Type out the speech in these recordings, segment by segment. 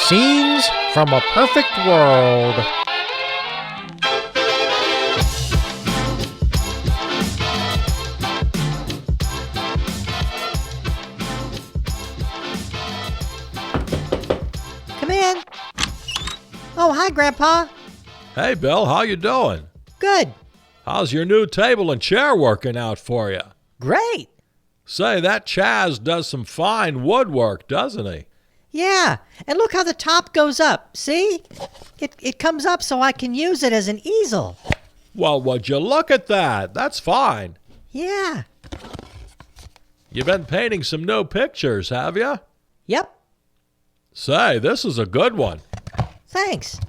Scenes from a Perfect World. Come in. Oh, hi, Grandpa. Hey, Bill, how you doing? Good. How's your new table and chair working out for you? Great. Say, that Chaz does some fine woodwork, doesn't he? Yeah, and look how the top goes up. See? It comes up so I can use it as an easel. Well, would you look at that? That's fine. Yeah. You've been painting some new pictures, have you? Yep. Say, this is a good one. Thanks.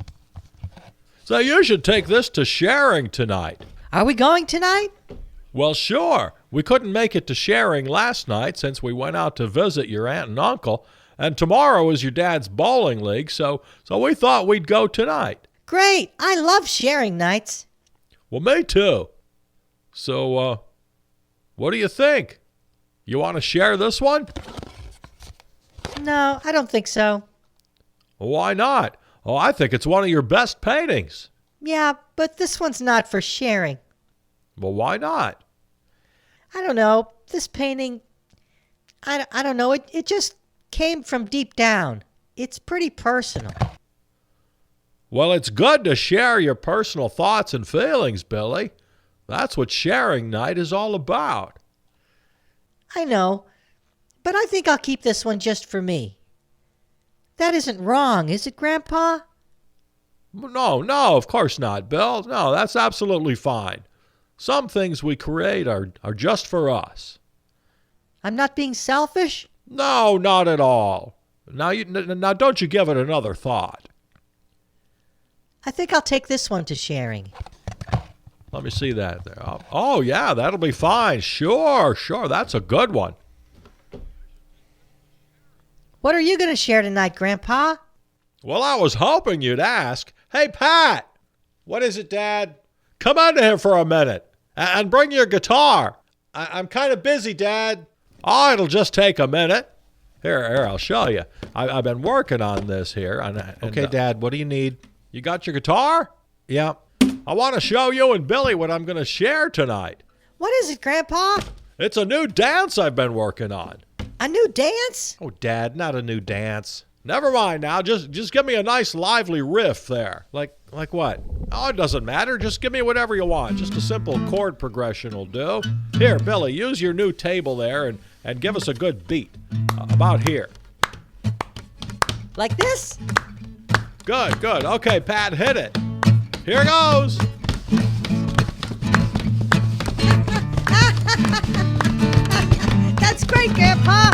Say, you should take this to sharing tonight. Are we going tonight? Well, sure. We couldn't make it to sharing last night since we went out to visit your aunt and uncle, and tomorrow is your dad's bowling league, so we thought we'd go tonight. Great. I love sharing nights. Well, me too. So, what do you think? You want to share this one? No, I don't think so. Why not? Oh, I think it's one of your best paintings. Yeah, but this one's not for sharing. Well, why not? I don't know. This painting, I don't know. It just came from deep down. It's pretty personal. Well, it's good to share your personal thoughts and feelings, Billy. That's what sharing night is all about. I know, but I think I'll keep this one just for me. That isn't wrong, is it, Grandpa? No, of course not, Bill. No, that's absolutely fine. Some things we create are just for us. I'm not being selfish? No, not at all. Now don't you give it another thought. I think I'll take this one to sharing. Let me see that there. Oh, yeah, that'll be fine. Sure, that's a good one. What are you going to share tonight, Grandpa? Well, I was hoping you'd ask. Hey, Pat! What is it, Dad? Come on to here for a minute and bring your guitar. I'm kind of busy, Dad. Oh, it'll just take a minute. Here, I'll show you. I've been working on this here. Okay, Dad, what do you need? You got your guitar? Yeah. I want to show you and Billy what I'm going to share tonight. What is it, Grandpa? It's a new dance I've been working on. A new dance? Oh, Dad, not a new dance. Never mind now. Just give me a nice lively riff there. Like what? Oh, it doesn't matter. Just give me whatever you want. Just a simple chord progression will do. Here, Billy, use your new table there and give us a good beat. About here. Like this? Good. Okay, Pat, hit it. Here goes. That's great, Grandpa.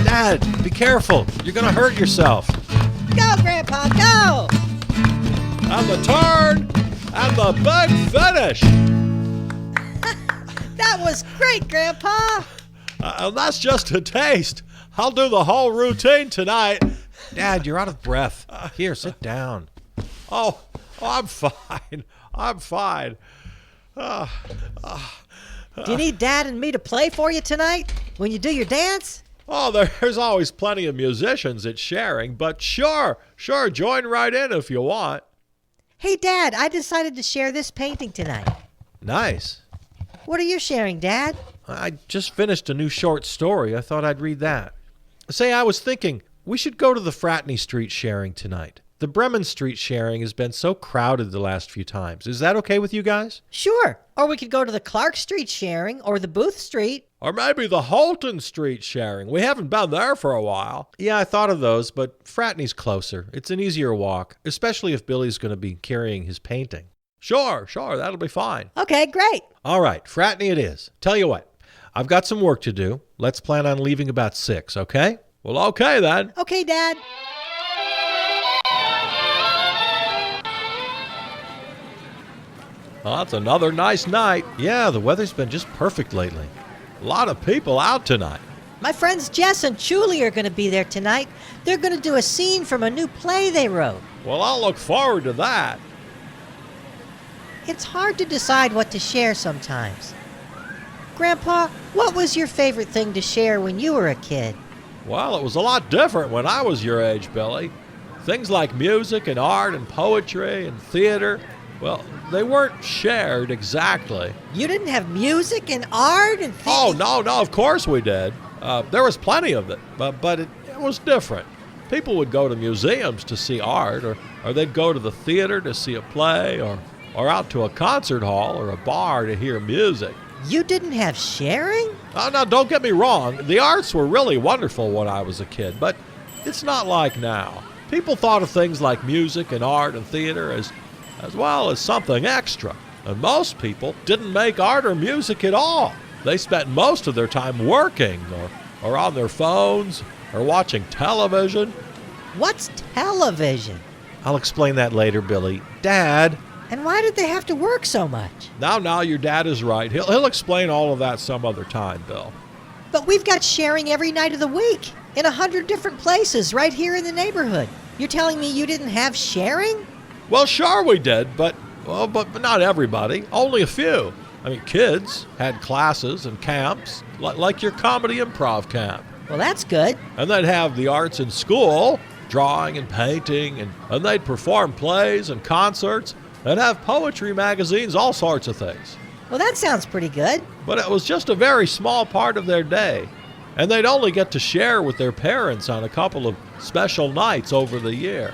Dad, be careful. You're going to hurt yourself. Go, Grandpa, go. And the turn. And the big finish. That was great, Grandpa. And that's just a taste. I'll do the whole routine tonight. Dad, you're out of breath. Here, sit down. Oh, I'm fine. Do you need Dad and me to play for you tonight when you do your dance? Oh, there's always plenty of musicians at sharing, but sure, join right in if you want. Hey, Dad, I decided to share this painting tonight. Nice. What are you sharing, Dad? I just finished a new short story. I thought I'd read that. Say, I was thinking, we should go to the Fratney Street sharing tonight. The Bremen Street sharing has been so crowded the last few times. Is that okay with you guys? Sure. Or we could go to the Clark Street sharing or the Booth Street. Or maybe the Holton Street sharing. We haven't been there for a while. Yeah, I thought of those, but Fratney's closer. It's an easier walk, especially if Billy's going to be carrying his painting. Sure, that'll be fine. Okay, great. All right, Fratney it is. Tell you what, I've got some work to do. Let's plan on leaving about 6, okay? Well, okay then. Okay, Dad. Oh, that's another nice night. Yeah, the weather's been just perfect lately. A lot of people out tonight. My friends Jess and Julie are going to be there tonight. They're going to do a scene from a new play they wrote. Well, I'll look forward to that. It's hard to decide what to share sometimes. Grandpa, what was your favorite thing to share when you were a kid? Well, it was a lot different when I was your age, Billy. Things like music and art and poetry and theater, well, they weren't shared exactly. You didn't have music and art and Oh, no, of course we did. There was plenty of it, but it was different. People would go to museums to see art, or they'd go to the theater to see a play, or out to a concert hall or a bar to hear music. You didn't have sharing? Oh, now, don't get me wrong. The arts were really wonderful when I was a kid, but it's not like now. People thought of things like music and art and theater as well as something extra. And most people didn't make art or music at all. They spent most of their time working or on their phones or watching television. What's television? I'll explain that later, Billy. Dad, And why did they have to work so much? Now, your dad is right. He'll explain all of that some other time, Bill. But we've got sharing every night of the week in 100 different places right here in the neighborhood. You're telling me you didn't have sharing? Well, sure we did, but not everybody. Only a few. I mean, kids had classes and camps, like your comedy improv camp. Well, that's good. And they'd have the arts in school, drawing and painting, and they'd perform plays and concerts, and have poetry magazines, all sorts of things. Well, that sounds pretty good. But it was just a very small part of their day, and they'd only get to share with their parents on a couple of special nights over the year.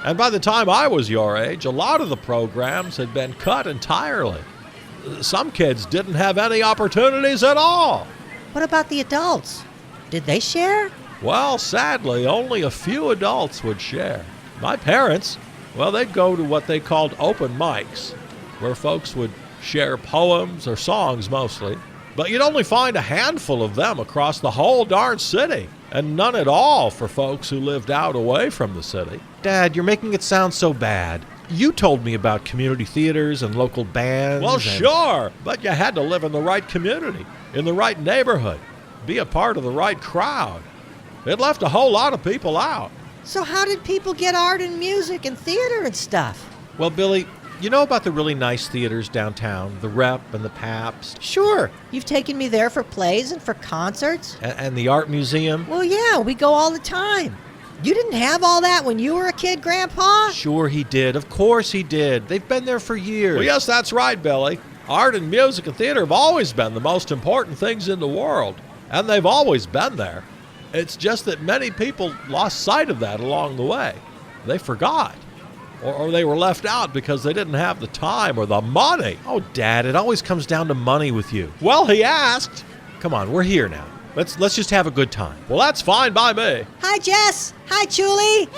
And by the time I was your age, a lot of the programs had been cut entirely. Some kids didn't have any opportunities at all. What about the adults? Did they share? Well, sadly, only a few adults would share. My parents, well, they'd go to what they called open mics, where folks would share poems or songs mostly. But you'd only find a handful of them across the whole darn city, and none at all for folks who lived out away from the city. Dad, you're making it sound so bad. You told me about community theaters and local bands. Well, sure, but you had to live in the right community, in the right neighborhood, be a part of the right crowd. It left a whole lot of people out. So how did people get art and music and theater and stuff? Well, Billy, you know about the really nice theaters downtown, the Rep and the Pabst? Sure. You've taken me there for plays and for concerts. And the art museum? Well, yeah, we go all the time. You didn't have all that when you were a kid, Grandpa? Sure he did. Of course he did. They've been there for years. Well, yes, that's right, Billy. Art and music and theater have always been the most important things in the world, and they've always been there. It's just that many people lost sight of that along the way. They forgot. Or they were left out because they didn't have the time or the money. Oh, Dad, it always comes down to money with you. Well, he asked. Come on, we're here now. Let's just have a good time. Well, that's fine by me. Hi, Jess. Hi, Julie.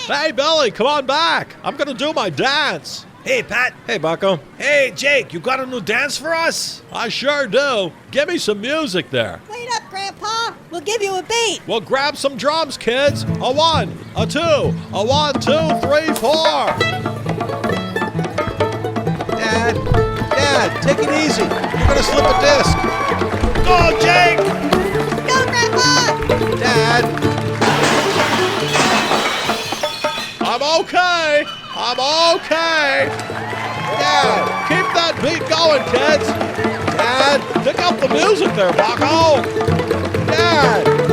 Hey, Billy, come on back. I'm going to do my dance. Hey, Pat. Hey, Bucko. Hey, Jake, you got a new dance for us? I sure do. Give me some music there. Wait up, Grandpa. We'll give you a beat. Well, grab some drums, kids. A 1, a 2, a 1, 2, 3, 4. Dad, take it easy. You're going to slip a disc. Go, Jake! Go, Grandpa. Dad. I'm okay. I'm okay. Dad, keep that beat going, kids. Dad, pick up the music there, Bucko. Dad.